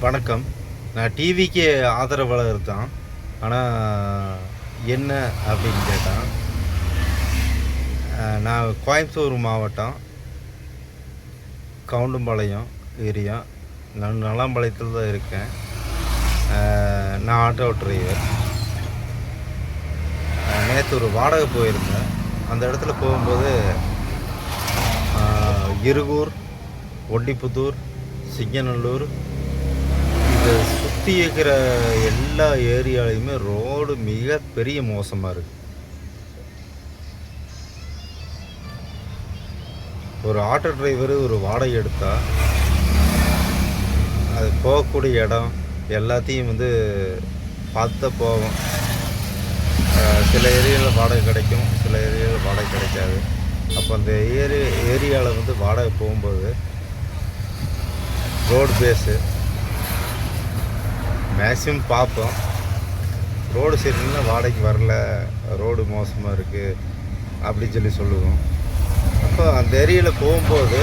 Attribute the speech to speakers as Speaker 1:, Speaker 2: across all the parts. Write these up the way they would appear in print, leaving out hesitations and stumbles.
Speaker 1: வணக்கம். நான் டிவிக்கு ஆதரவாளர் தான். ஆனால் என்ன அப்படின்னு கேட்டால், நான் கோயம்புத்தூர் மாவட்டம் கவுண்டம்பாளையம் ஏரியா. நான் நல்லாம்பாளையத்தில் தான் இருக்கேன். நான் ஆட்டோ டிரைவர். நேற்று ஒரு வாடகை போயிருந்தேன். அந்த இடத்துல போகும்போது இருகூர், ஒண்டிப்புத்தூர், சிங்கநல்லூர் இதை சுற்றி இருக்கிற எல்லா ஏரியாலையுமே ரோடு மிகப்பெரிய மோசமாக இருக்குது. ஒரு ஆட்டோ டிரைவர் ஒரு வாடகை எடுத்தால் அது போகக்கூடிய இடம் எல்லாத்தையும் பார்த்து தான் போவோம். சில ஏரியாவில் வாடகை கிடைக்கும், சில ஏரியாவில் வாடகை கிடைக்காது. அப்போ அந்த ஏரியாவில் வாடகை போகும்போது ரோடு பேஸு மேக்ஸிமம் பார்ப்போம். ரோடு சரியில்லைன்னா வாடகைக்கு வரல, ரோடு மோசமாக இருக்குது அப்படின்னு சொல்லுவோம். அப்போ அந்த ஏரியாவில் போகும்போது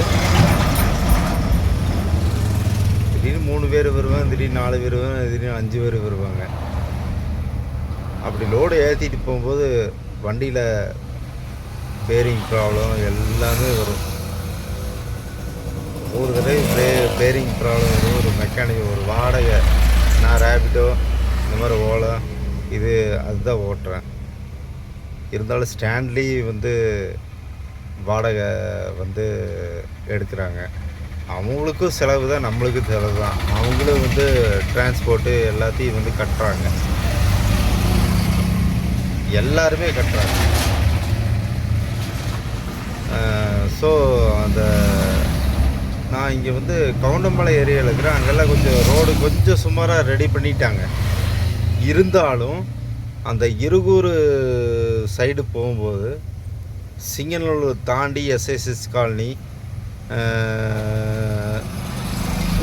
Speaker 1: திடீர்னு 3 பேர் வருவாங்க, திடீர்னு 4 பேர் வருவாங்க, திடீர்னு 5 பேர் வருவாங்க. அப்படி லோடு ஏற்றிட்டு போகும்போது வண்டியில் பேரிங் ப்ராப்ளம் எல்லாமே வரும். ஒரு தடவை பேரிங் ப்ராப்ளம் வரும். ஒரு மெக்கானிக் ஒரு வாடகை, நான் ரேபிடோ இந்த மாதிரி ஓலா அதுதான் ஓட்டுறேன். இருந்தாலும் ஸ்டாண்ட்லேயும் வாடகை எடுக்கிறாங்க. அவங்களுக்கும் செலவு தான், நம்மளுக்கும் செலவு தான். அவங்களும் டிரான்ஸ்போர்ட்டு எல்லாத்தையும் கட்டுறாங்க. எல்லாருமே கட்டுறாங்க. ஸோ நான் இங்கே கவுண்டம்பாளையம் ஏரியாவில் இருக்கிறேன். அங்கெல்லாம் கொஞ்சம் ரோடு கொஞ்சம் சுமாராக ரெடி பண்ணிட்டாங்க. இருந்தாலும் அந்த இருகூர் சைடு போகும்போது சிங்கநல்லூர் தாண்டி எஸ்எஸ்எஸ் காலனி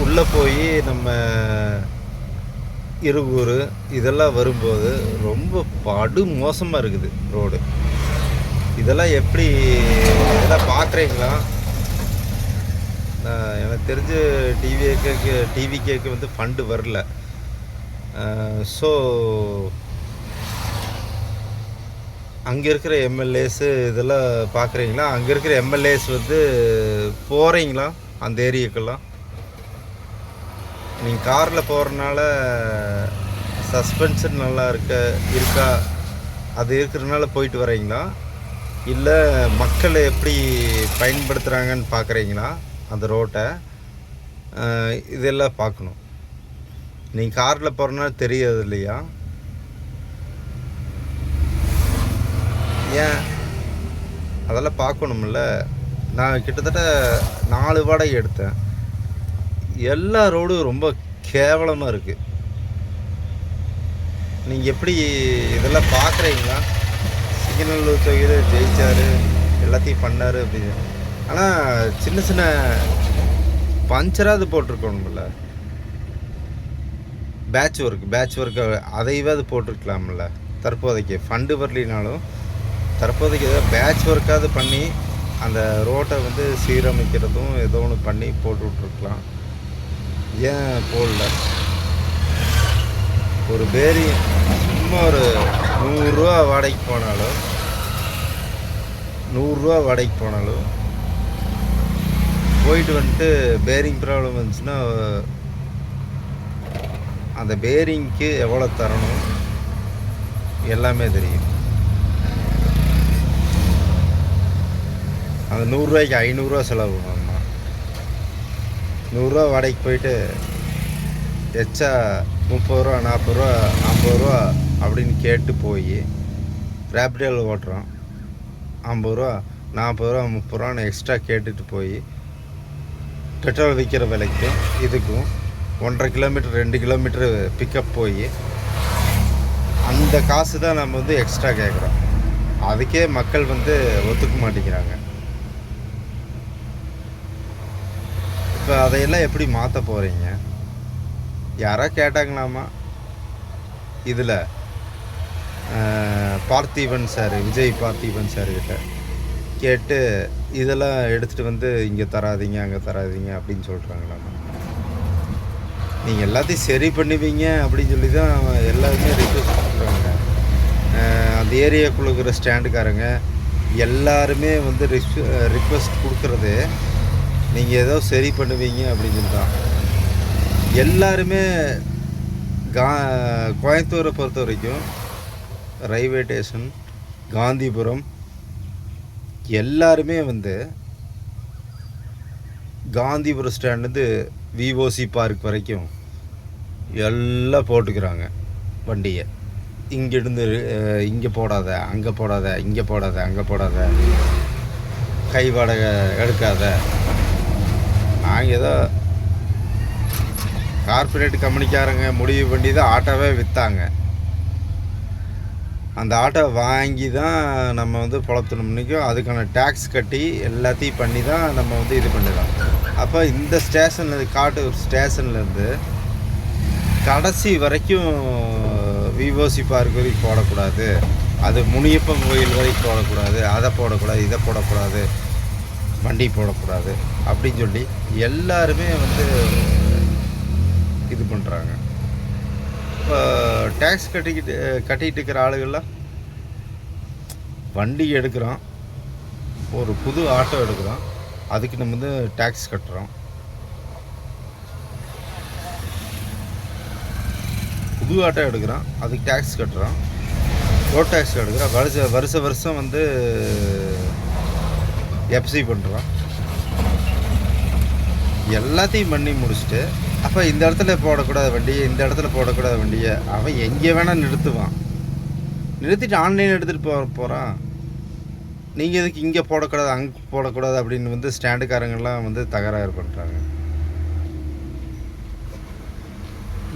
Speaker 1: உள்ளே போய் நம்ம இருகூர் இதெல்லாம் வரும்போது ரொம்ப படு மோசமாக இருக்குது ரோடு. இதெல்லாம் எப்படி இதெல்லாம் பார்க்குறீங்களா? எனக்கு தெரிஞ்சு டிவி கேக்கு ஃபண்டு வரல. ஸோ அங்கே இருக்கிற எம்எல்ஏஸு இதெல்லாம் பார்க்குறீங்களா? அங்கே இருக்கிற எம்எல்ஏஸ் போகிறீங்களா அந்த ஏரியாக்கெல்லாம்? நீங்கள் காரில் போகிறனால சஸ்பென்ஷன் நல்லா இருக்கா அது இருக்கிறதுனால போயிட்டு வரீங்களா? இல்லை மக்கள் எப்படி பயன்படுத்துகிறாங்கன்னு பார்க்குறீங்களா அந்த ரோட்டை? இதெல்லாம் பார்க்கணும். நீங்கள் காரில் போகிறனால தெரியாது இல்லையா? ஏன் அதெல்லாம் பார்க்கணும்ல. நான் கிட்டத்தட்ட 4 வாடகை எடுத்தேன். எல்லா ரோடும் ரொம்ப கேவலமாக இருக்குது. நீங்கள் எப்படி இதெல்லாம் பார்க்குறீங்களா? சிங்கநல்லூர் தொகுதியில் ஜெயிச்சார், எல்லாத்தையும் பண்ணார் அப்படின்னு. ஆனால் சின்ன சின்ன பஞ்சராது போட்டிருக்கணும்ல. பேட்ச் ஒர்க்கு அதையாவது போட்டிருக்கலாம்ல. தற்போதைக்கு ஃபண்டு வரலினாலும் தற்போதைக்கு ஏதோ பேட்ச் ஒர்க்காவது பண்ணி அந்த ரோட்டை சீரமைக்கிறதும் ஏதோ ஒன்று பண்ணி போட்டு விட்ருக்கலாம். ஏன் போடல? ஒரு பேரிங் சும்மா ஒரு 100 ரூபா வாடகைக்கு போனாலும் போயிட்டு பேரிங் ப்ராப்ளம் வந்துச்சுன்னா அந்த பேரிங்க்கு எவ்வளோ தரணும் எல்லாமே தெரியும். அந்த 100 ரூபாய்க்கு 500 ரூபா செலவு பண்ணணும்னா 100 ரூபா வாடகைக்கு போயிட்டு எச்சா 30 ரூபா 40 ரூபா 50 ரூபா அப்படின்னு கேட்டு போய் ரேபிடோவில் ஓட்டுறோம். 50 ரூபா 40 ரூபா 30 ரூபான்னு எக்ஸ்ட்ரா கேட்டுட்டு போய் பெட்ரோல் விற்கிற விலைக்கும் இதுக்கும் 1.5 கிலோமீட்டர் 2 கிலோமீட்டரு பிக்கப் போய் அந்த காசு தான் நம்ம எக்ஸ்ட்ரா கேட்குறோம். அதுக்கே மக்கள் ஒத்துக்க மாட்டேங்கிறாங்க. இப்போ அதையெல்லாம் எப்படி மாற்ற போகிறீங்க? யாராவது கேட்டாங்களாமா? இதில் பார்த்திபன் சார், விஜய் பார்த்திபன் சார்கிட்ட கேட்டு இதெல்லாம் எடுத்துகிட்டு இங்கே தராதிங்க அங்கே தராதிங்க அப்படின்னு சொல்கிறாங்களாமா. நீங்கள் எல்லாத்தையும் சரி பண்ணுவீங்க அப்படின்னு சொல்லி தான் எல்லாருமே ரிக்வெஸ்ட் பண்ணுறாங்க. அந்த ஏரியாக்குள்ளே இருக்கிற ஸ்டாண்டுக்காரங்க எல்லாருமே வந்து ரிக்வெஸ்ட் கொடுக்குறது நீங்கள் ஏதோ சரி பண்ணுவீங்க அப்படின்னு சொல்லி தான். எல்லாருமே கோயம்புத்தூரை பொறுத்த வரைக்கும் ரயில்வே ஸ்டேஷன், காந்திபுரம் எல்லாருமே வந்து காந்திபுரம் ஸ்டாண்ட்லேருந்து விஓசி பார்க் வரைக்கும் எல்லாம் போட்டுக்கிறாங்க வண்டியை. இங்கேருந்து இங்கே போடாத, அங்கே போடாத, இங்கே போடாத, அங்கே போடாத, கை வாடகை எடுக்காத. நாங்கள் ஏதோ கார்ப்பரேட் கம்பெனிக்காரங்க முடிவு பண்ணி தான் ஆட்டோவே விற்றாங்க. அந்த ஆட்டோ வாங்கி தான் நம்ம வந்து பொழப்பணும்னிக்கும் அதுக்கான டேக்ஸ் கட்டி எல்லாத்தையும் பண்ணி தான் நம்ம வந்து இது பண்ணிடலாம். அப்போ இந்த ஸ்டேஷனில் காட்டூர் ஸ்டேஷன்லேருந்து கடைசி வரைக்கும் விஓசி பார்க் வரைக்கும் போடக்கூடாது, அது முனியப்பன் கோயில் வரைக்கும் போடக்கூடாது, அதை போடக்கூடாது, இதை போடக்கூடாது, வண்டி போடக்கூடாது அப்படின்னு சொல்லி எல்லாருமே வந்து இது பண்ணுறாங்க. இப்போ டேக்ஸ் கட்டிகிட்டு இருக்கிற ஆளுகள்லாம் வண்டி எடுக்கிறோம், ஒரு புது ஆட்டோ எடுக்கிறோம், அதுக்கு நம்ம வந்து டேக்ஸ் கட்டுறோம். புது ஆட்டோ எடுக்கிறோம், அதுக்கு டேக்ஸ் கட்டுறோம். ரோட் டேக்ஸ் எடுக்கிறோம், வருஷம் வந்து எஃப்சி பண்ணுறோம். எல்லாத்தையும் பண்ணி முடிச்சுட்டு அப்போ இந்த இடத்துல போடக்கூடாத வண்டியை, இந்த இடத்துல போடக்கூடாத வண்டியை அவன் எங்கே வேணால் நிறுத்துவான். நிறுத்திட்டு ஆன்லைன் எடுத்துகிட்டு போகிறான். நீங்கள் எதுக்கு இங்கே போடக்கூடாது, அங்கே போடக்கூடாது அப்படின்னு வந்து ஸ்டாண்டுக்காரங்கெல்லாம் வந்து தகராறு பண்ணுறாங்க,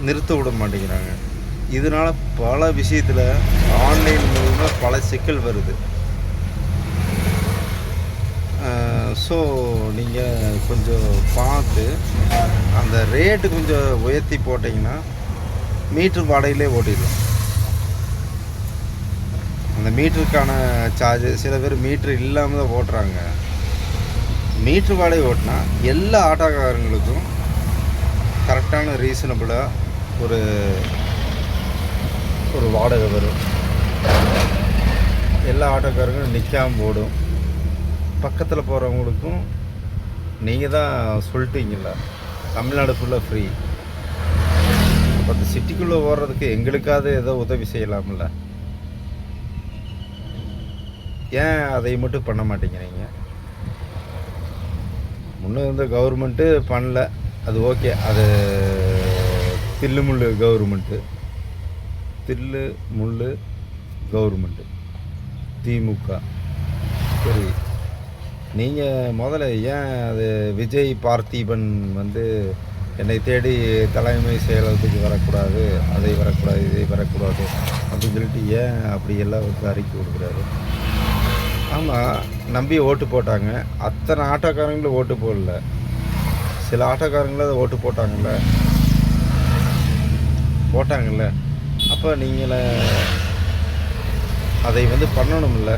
Speaker 1: நிறுத்த விட மாட்டேங்கிறாங்க. இதனால் பல விஷயத்தில் ஆன்லைன் மூலமாக பல சிக்கல் வருது. ஸோ நீங்கள் கொஞ்சம் பார்த்து அந்த ரேட்டு கொஞ்சம் உயர்த்தி போட்டிங்கன்னா மீட்ரு வாடகையிலே ஓட்டிடலாம். அந்த மீட்டருக்கான சார்ஜ் சில பேர் மீட்ரு இல்லாமல் தான் ஓட்டுறாங்க. மீட்ரு வாடகை ஓட்டினா எல்லா ஆட்டோக்காரங்களுக்கும் கரெக்டான ரீசனபிளாக ஒரு வாடகை வரும். எல்லா ஆட்டோக்காரங்களும் நிற்காமல் ஓடும். பக்கத்தில் போகிறவங்களுக்கும் நீங்கள் தான் சொல்லிட்டீங்கள தமிழ்நாடு ஃபுல்லாக ஃப்ரீ. அப்போ அந்த சிட்டிக்குள்ளே ஓடுறதுக்கு எங்களுக்காவது ஏதோ உதவி செய்யலாம்ல, ஏன் அதை மட்டும் பண்ண மாட்டேங்கிறீங்க? முன்னே இருந்த கவர்மெண்ட்டு பண்ணல, அது ஓகே. அது தில்லுமுள்ளு கவர்மெண்ட்டு, தில்லு முள்ளு கவர்மெண்ட்டு திமுக. சரி, நீங்கள் முதல்ல ஏன் அது விஜய் பார்த்திபன் வந்து என்னை தேடி தலைமை செயலகத்துக்கு வரக்கூடாது, அதை வரக்கூடாது, இதை வரக்கூடாது அப்படின்னு சொல்லிட்டு ஏன் அப்படி எல்லாம் வந்து அறிக்கை கொடுக்குறாரு? ஆமாம், நம்பி ஓட்டு போட்டாங்க. அத்தனை ஆட்டோக்காரங்களும் ஓட்டு போடல, சில ஆட்டோக்காரங்களும் அதை ஓட்டு போட்டாங்கல்ல. அப்போ நீங்கள அதை வந்து பண்ணணும்ல.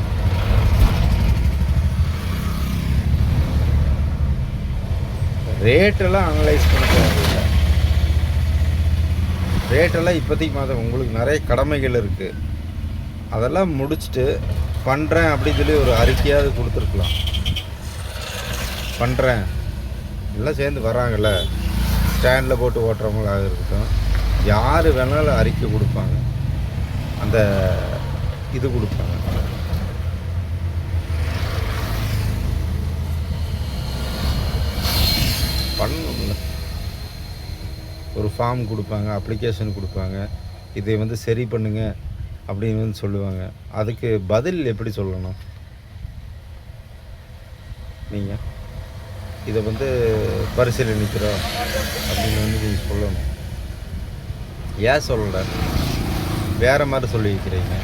Speaker 1: ரேட்டெல்லாம் அனலைஸ் பண்ண தேவையில்லை. ரேட்டெல்லாம் இப்போதைக்கு உங்களுக்கு நிறைய கடமைகள் இருக்குது, அதெல்லாம் முடிச்சுட்டு பண்ணுறேன் அப்படின்னு சொல்லி ஒரு அறிக்கையாவது கொடுத்துருக்கலாம். பண்ணுறேன் எல்லாம் சேர்ந்து வராங்கள்ல, ஸ்டாண்டில் போட்டு ஓட்டுறவங்களாக இருக்கட்டும், யார் வேணாலும் அறிக்கை கொடுப்பாங்க, அந்த இது கொடுப்பாங்க. பண்ணணும்ல, ஒரு ஃபார்ம் கொடுப்பாங்க, அப்ளிகேஷன் கொடுப்பாங்க, இதை வந்து சரி பண்ணுங்க அப்படின்னு வந்து சொல்லுவாங்க. அதுக்கு பதில் எப்படி சொல்லணும்? நீங்கள் இதை வந்து பரிசீலனிக்கிறோம் அப்படின்னு வந்து நீங்கள் சொல்லணும். ஏன் சொல்லலை? வேறு மாதிரி சொல்லி வைக்கிறீங்க.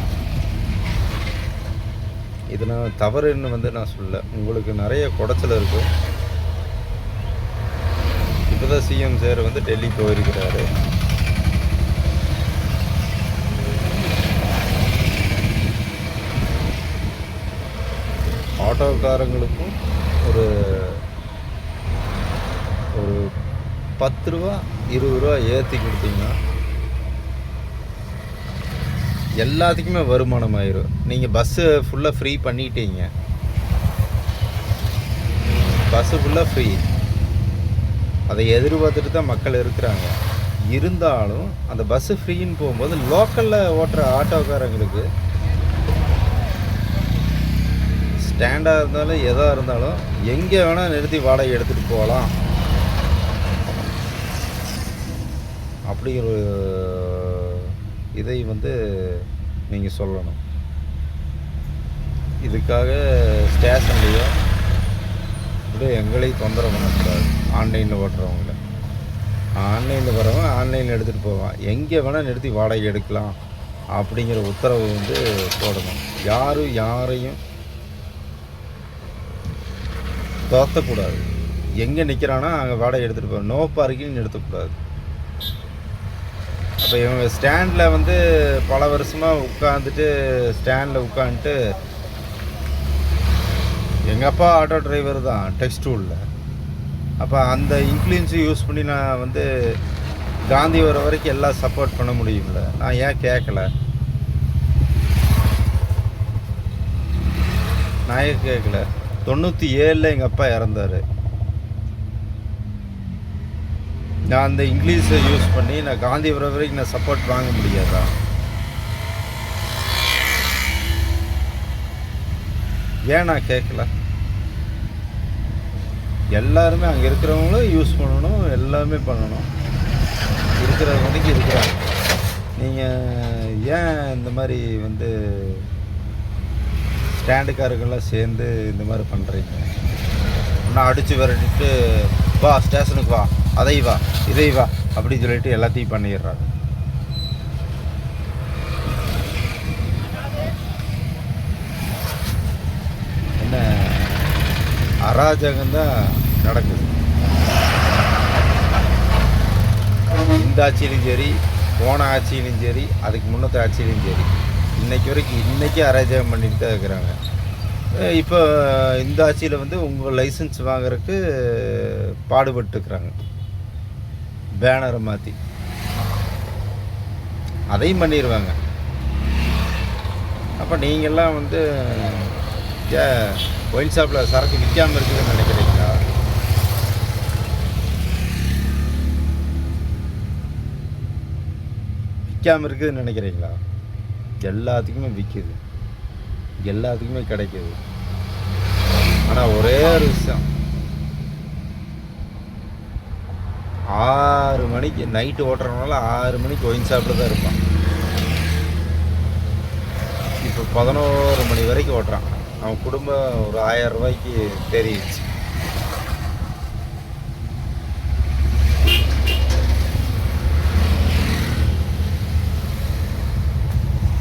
Speaker 1: இது நான் தவறுன்னு வந்து நான் சொல்ல, உங்களுக்கு நிறைய குடைச்சல் இருக்கும். இப்போ தான் சிஎம் சார் வந்து டெல்லி போயிருக்கிறாரு. ஆட்டோக்காரங்களுக்கும் ஒரு 10 ரூபா 20 ரூபா ஏற்றி கொடுத்தீங்கன்னா எல்லாத்துக்குமே வருமானம் ஆயிரும். நீங்கள் பஸ்ஸு ஃபுல்லாக ஃப்ரீ பண்ணிட்டீங்க, பஸ்ஸு ஃபுல்லாக ஃப்ரீ. அதை எதிர்பார்த்துட்டு தான் மக்கள் இருக்கிறாங்க. இருந்தாலும் அந்த பஸ்ஸு ஃப்ரீன்னு போகும்போது லோக்கலில் ஓட்டுற ஆட்டோக்காரங்களுக்கு ஸ்டாண்டாக இருந்தாலும் எதாக இருந்தாலும் எங்கே வேணால் நிறுத்தி வாடகை எடுத்துகிட்டு போகலாம் அப்படிங்கிற இதை நீங்கள் சொல்லணும். இதுக்காக ஸ்டேஷன்லேயோ இப்படி எங்களையும் தொந்தரவு பண்ணக்கூடாது. ஆன்லைனில் ஓட்டுறவங்கள, ஆன்லைனில் வரவங்க ஆன்லைனில் எடுத்துகிட்டு போவான், எங்கே வேணால் நிறுத்தி வாடகை எடுக்கலாம் அப்படிங்கிற உத்தரவு போடணும். யாரும் யாரையும் துரத்தக்கூடாது. எங்கே நிற்கிறானா அங்கே வாடகை எடுத்துகிட்டு போகணும். நோ பார்க்கிங் நிறுத்தக்கூடாது. அப்போ இவங்க ஸ்டாண்டில் பல வருஷமாக உட்காந்துட்டு ஸ்டாண்டில் உட்காந்துட்டு, எங்கள் அப்பா ஆட்டோ டிரைவர் தான் டெக்ஸ்டூலில். அப்போ அந்த இன்ஃப்ளூயன்ஸை யூஸ் பண்ணி நான் காந்தி வர வரைக்கும் எல்லாம் சப்போர்ட் பண்ண முடியும்ல. நான் ஏன் கேட்கல? நான் ஏன் கேட்கல? 97 எங்கள் அப்பா இறந்தார். நான் அந்த இங்கிலீஷை யூஸ் பண்ணி நான் காந்தி வர வரைக்கும் நான் சப்போர்ட் வாங்க முடியாதா? ஏன் நான் கேட்கல? எல்லாருமே அங்கே இருக்கிறவங்களும் யூஸ் பண்ணணும், எல்லாமே பண்ணணும். இருக்கிறவங்களுக்கு இருக்கிறாங்க. நீங்கள் ஏன் இந்த மாதிரி ஸ்டாண்டுக்காரங்கெல்லாம் சேர்ந்து இந்த மாதிரி பண்ணுறீங்க? ஒன்றா அடித்து விரட்டிட்டு வா ஸ்டேஷனுக்கு வா, அதை வா இதை வா அப்படின்னு சொல்லிட்டு எல்லாத்தையும் பண்ணிடுறாங்க. என்ன அராஜகம்தான் நடக்குது. இந்த ஆட்சியிலும் சரி, போன ஆட்சியிலும் சரி, அதுக்கு முன்னத்த ஆட்சியிலும் சரி, இன்றைக்கி அராஜகம் பண்ணிட்டு தான் இருக்கிறாங்க. இப்போ இந்த ஆட்சியில் உங்கள் லைசன்ஸ் வாங்குறதுக்கு பாடுபட்டுருக்குறாங்க. பேனரை மாற்றி அதையும் பண்ணிடுவாங்க. அப்போ நீங்கள்லாம் ஒயின் ஷாப்பில் சரக்கு விற்காமல் இருக்குதுன்னு நினைக்கிறீங்களா? விற்காமல் இருக்குதுன்னு நினைக்கிறீங்களா? எல்லாத்துக்குமே விற்கிது, எல்லாத்துக்குமே கிடைக்கிது. ஆனால் ஒரே ஒரு விஷயம், 6 மணிக்கு நைட்டு ஓட்டுறதுனால 6 மணிக்கு ஒயின் ஷாப்பில் தான் இருப்பான். இப்போ 11 மணி வரைக்கும் ஓட்டுறான். அவன் குடும்பம் ஒரு 1000 ரூபாய்க்கு தெரியுச்சு.